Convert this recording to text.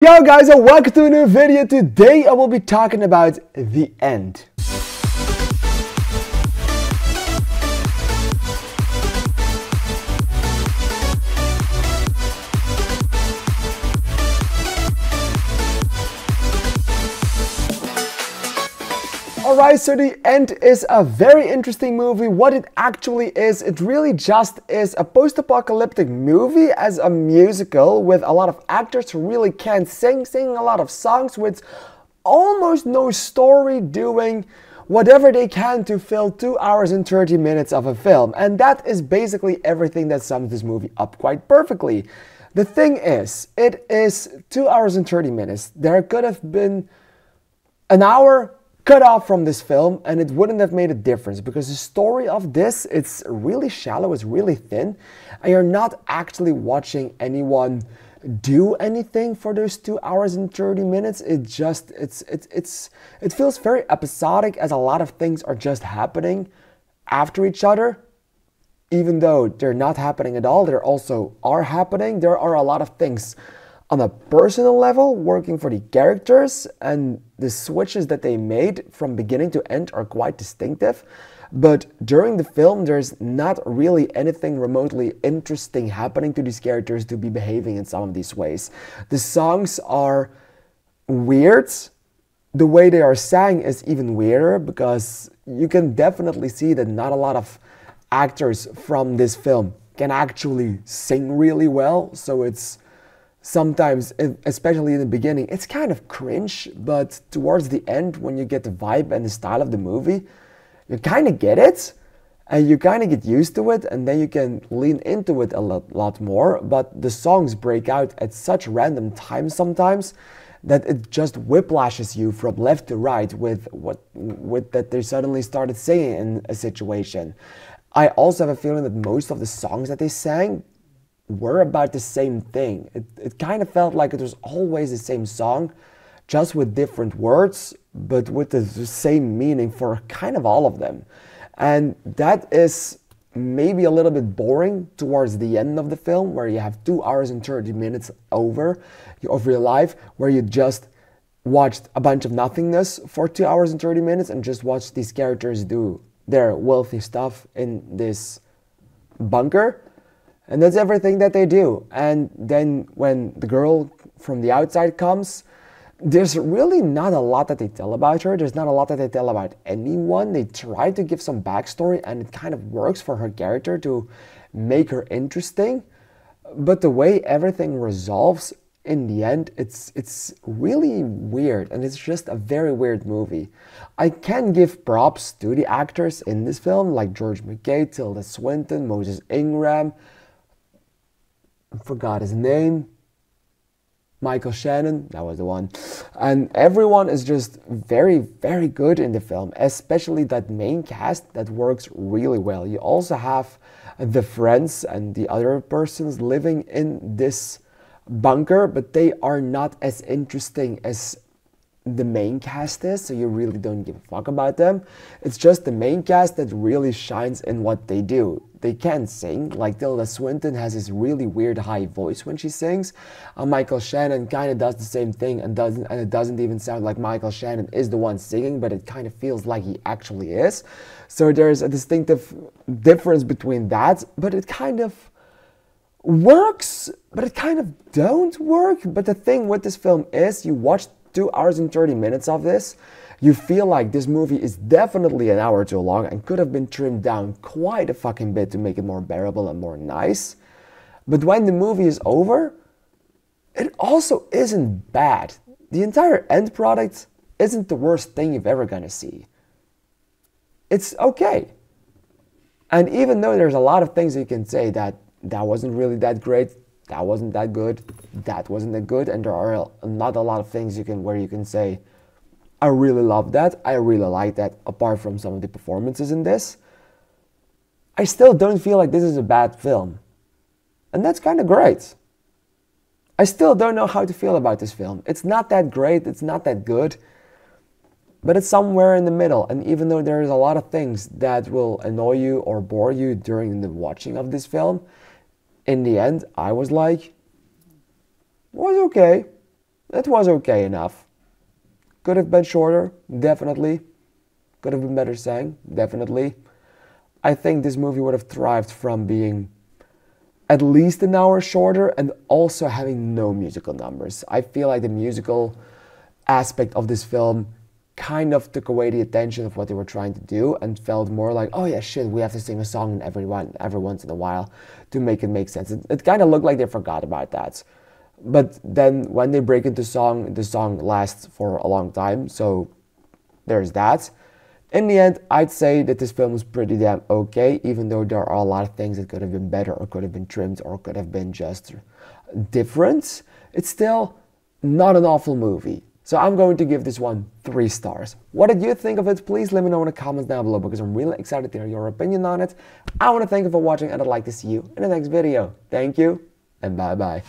Yo guys, and welcome to a new video. Today I will be talking about the end. Alright, so The End is a very interesting movie. What it actually is, it really just is a post-apocalyptic movie as a musical with a lot of actors who really can't singing a lot of songs with almost no story, doing whatever they can to fill 2 hours and 30 minutes of a film. And that is basically everything that sums this movie up quite perfectly. The thing is, it is 2 hours and 30 minutes. There could have been an hour cut off from this film and it wouldn't have made a difference, because the story of this, it's really shallow, it's really thin, and you're not actually watching anyone do anything for those 2 hours and 30 minutes. It feels very episodic, as a lot of things are just happening after each other. Even though they're not happening at all, they also are happening. There are a lot of things on a personal level working for the characters, and the switches that they made from beginning to end are quite distinctive. But during the film, there's not really anything remotely interesting happening to these characters to be behaving in some of these ways. The songs are weird. The way they are sang is even weirder, because you can definitely see that not a lot of actors from this film can actually sing really well. So it's sometimes, especially in the beginning, it's kind of cringe, but towards the end, when you get the vibe and the style of the movie, you kind of get it, and you kind of get used to it, and then you can lean into it a lot more. But the songs break out at such random times sometimes that it just whiplashes you from left to right with that they suddenly started singing in a situation. I also have a feeling that most of the songs that they sang were about the same thing. It kind of felt like it was always the same song, just with different words, but with the same meaning for kind of all of them. And that is maybe a little bit boring towards the end of the film, where you have 2 hours and 30 minutes of your life, where you just watched a bunch of nothingness for 2 hours and 30 minutes and just watched these characters do their wealthy stuff in this bunker. And that's everything that they do. And then when the girl from the outside comes, there's really not a lot that they tell about her. There's not a lot that they tell about anyone. They try to give some backstory, and it kind of works for her character to make her interesting. But the way everything resolves in the end, it's really weird, and it's just a very weird movie. I can give props to the actors in this film, like George McKay, Tilda Swinton, Moses Ingram, I forgot his name, Michael Shannon, that was the one. And everyone is just very, very good in the film, especially that main cast that works really well. You also have the friends and the other persons living in this bunker, but they are not as interesting as the main cast is, so you really don't give a fuck about them. It's just the main cast that really shines in what they do. They can sing, like Tilda Swinton has this really weird high voice when she sings. Michael Shannon kind of does the same thing, and it doesn't even sound like Michael Shannon is the one singing, but it kind of feels like he actually is. So there's a distinctive difference between that, but it kind of works, but it kind of don't work. But the thing with this film is, you watch 2 hours and 30 minutes of this, you feel like this movie is definitely an hour too long and could have been trimmed down quite a fucking bit to make it more bearable and more nice. But when the movie is over, it also isn't bad. The entire end product isn't the worst thing you've ever gonna see. It's okay. And even though there's a lot of things you can say that wasn't really that great, that wasn't that good, that wasn't that good, and there are not a lot of things where you can say, I really love that, I really like that, apart from some of the performances in this, I still don't feel like this is a bad film. And that's kind of great. I still don't know how to feel about this film. It's not that great, it's not that good, but it's somewhere in the middle. And even though there's a lot of things that will annoy you or bore you during the watching of this film, in the end, I was like, it was okay. It was okay enough. Could have been shorter, definitely. Could have been better sang, definitely. I think this movie would have thrived from being at least an hour shorter and also having no musical numbers. I feel like the musical aspect of this film kind of took away the attention of what they were trying to do and felt more like, oh yeah, shit, we have to sing a song every once in a while to make it make sense. It kind of looked like they forgot about that. But then when they break into song, the song lasts for a long time, so there's that. In the end, I'd say that this film was pretty damn okay, even though there are a lot of things that could have been better or could have been trimmed or could have been just different. It's still not an awful movie. So I'm going to give this one 3 stars. What did you think of it? Please let me know in the comments down below because I'm really excited to hear your opinion on it. I want to thank you for watching and I'd like to see you in the next video. Thank you and bye bye.